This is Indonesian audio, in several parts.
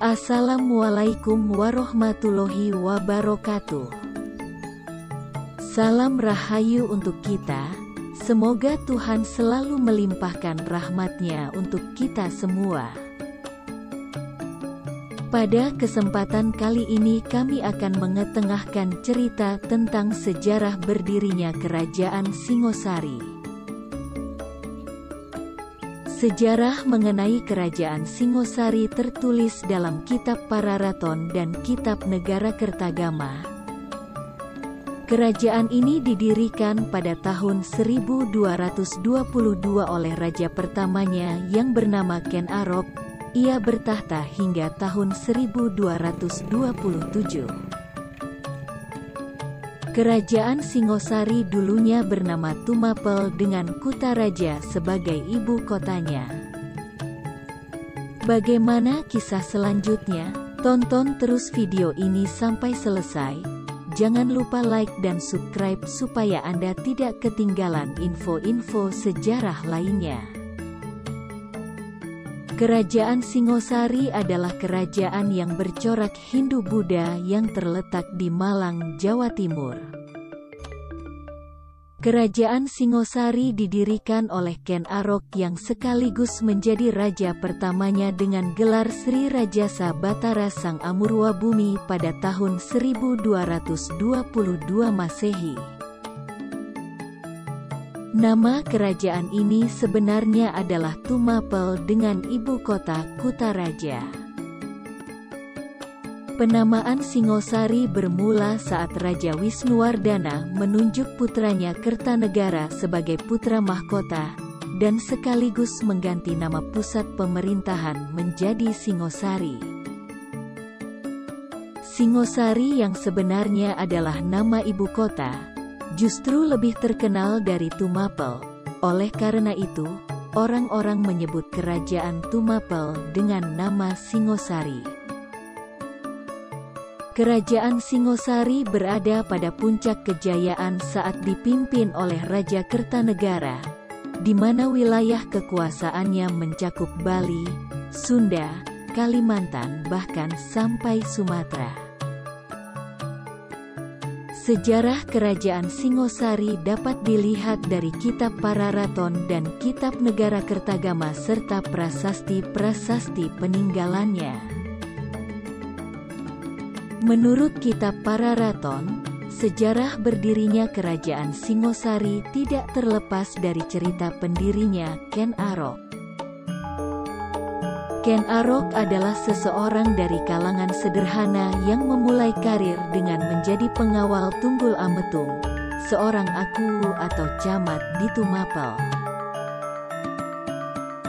Assalamualaikum warahmatullahi wabarakatuh. Salam rahayu untuk kita. Semoga Tuhan selalu melimpahkan rahmat-Nya untuk kita semua. Pada kesempatan kali ini kami akan mengetengahkan cerita tentang sejarah berdirinya Kerajaan Singosari. Sejarah mengenai Kerajaan Singosari tertulis dalam Kitab Pararaton dan Kitab Negara Kertagama. Kerajaan ini didirikan pada tahun 1222 oleh raja pertamanya yang bernama Ken Arok. Ia bertahta hingga tahun 1227. Kerajaan Singosari dulunya bernama Tumapel dengan Kutaraja sebagai ibu kotanya. Bagaimana kisah selanjutnya? Tonton terus video ini sampai selesai. Jangan lupa like dan subscribe supaya Anda tidak ketinggalan info-info sejarah lainnya. Kerajaan Singosari adalah kerajaan yang bercorak Hindu-Buddha yang terletak di Malang, Jawa Timur. Kerajaan Singosari didirikan oleh Ken Arok yang sekaligus menjadi raja pertamanya dengan gelar Sri Rajasa Batara Sang Amurwa Bumi pada tahun 1222 Masehi. Nama kerajaan ini sebenarnya adalah Tumapel dengan ibu kota Kutaraja. Penamaan Singosari bermula saat Raja Wisnuwardana menunjuk putranya Kertanegara sebagai putra mahkota, dan sekaligus mengganti nama pusat pemerintahan menjadi Singosari. Singosari yang sebenarnya adalah nama ibu kota, justru lebih terkenal dari Tumapel. Oleh karena itu, orang-orang menyebut kerajaan Tumapel dengan nama Singosari. Kerajaan Singosari berada pada puncak kejayaan saat dipimpin oleh Raja Kertanegara, di mana wilayah kekuasaannya mencakup Bali, Sunda, Kalimantan bahkan sampai Sumatera. Sejarah Kerajaan Singosari dapat dilihat dari Kitab Pararaton dan Kitab Negara Kertagama serta prasasti-prasasti peninggalannya. Menurut Kitab Pararaton, sejarah berdirinya Kerajaan Singosari tidak terlepas dari cerita pendirinya Ken Arok. Ken Arok adalah seseorang dari kalangan sederhana yang memulai karir dengan menjadi pengawal Tunggul Ametung, seorang aku atau camat di Tumapel.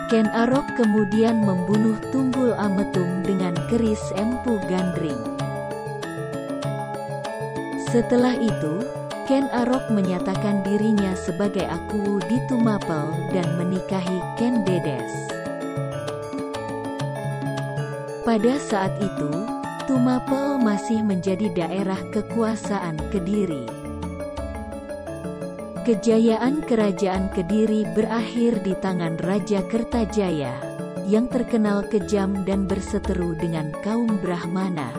Ken Arok kemudian membunuh Tunggul Ametung dengan keris Empu Gandring. Setelah itu, Ken Arok menyatakan dirinya sebagai aku di Tumapel dan menikahi Ken Dedes. Pada saat itu, Tumapel masih menjadi daerah kekuasaan Kediri. Kejayaan Kerajaan Kediri berakhir di tangan Raja Kertajaya, yang terkenal kejam dan berseteru dengan kaum Brahmana.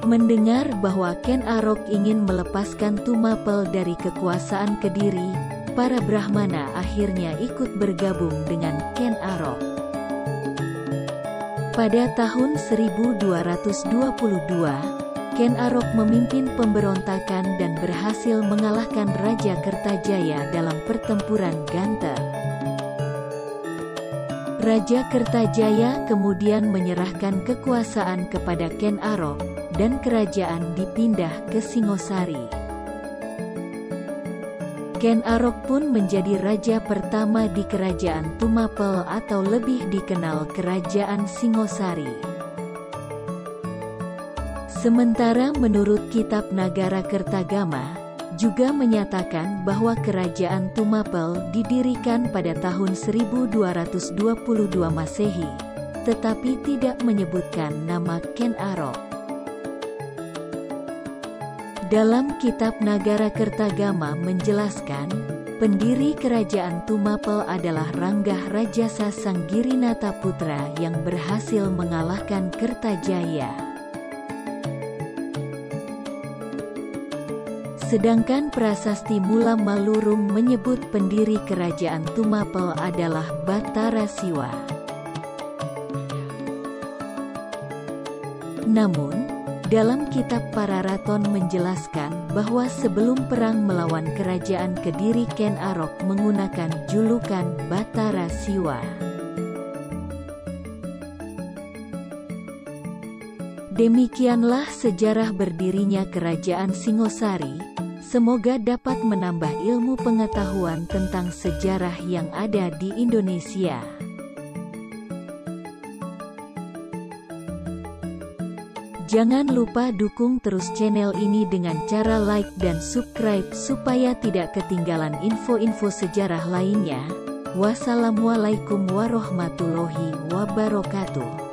Mendengar bahwa Ken Arok ingin melepaskan Tumapel dari kekuasaan Kediri, para Brahmana akhirnya ikut bergabung dengan Ken Arok. Pada tahun 1222, Ken Arok memimpin pemberontakan dan berhasil mengalahkan Raja Kertajaya dalam pertempuran Ganter. Raja Kertajaya kemudian menyerahkan kekuasaan kepada Ken Arok, dan kerajaan dipindah ke Singosari. Ken Arok pun menjadi raja pertama di Kerajaan Tumapel atau lebih dikenal Kerajaan Singosari. Sementara menurut Kitab Nagara Kertagama, juga menyatakan bahwa Kerajaan Tumapel didirikan pada tahun 1222 Masehi, tetapi tidak menyebutkan nama Ken Arok. Dalam Kitab Nagara Kertagama menjelaskan, Pendiri kerajaan Tumapel adalah Ranggah Rajasa Sanggirinata Putra yang berhasil mengalahkan Kertajaya. Sedangkan prasasti Mula Malurung menyebut pendiri kerajaan Tumapel adalah Batara Siwa. Namun, dalam kitab Pararaton menjelaskan bahwa sebelum perang melawan kerajaan Kediri Ken Arok menggunakan julukan Batara Siwa. Demikianlah sejarah berdirinya kerajaan Singosari. Semoga dapat menambah ilmu pengetahuan tentang sejarah yang ada di Indonesia. Jangan lupa dukung terus channel ini dengan cara like dan subscribe supaya tidak ketinggalan info-info sejarah lainnya. Wassalamualaikum warahmatullahi wabarakatuh.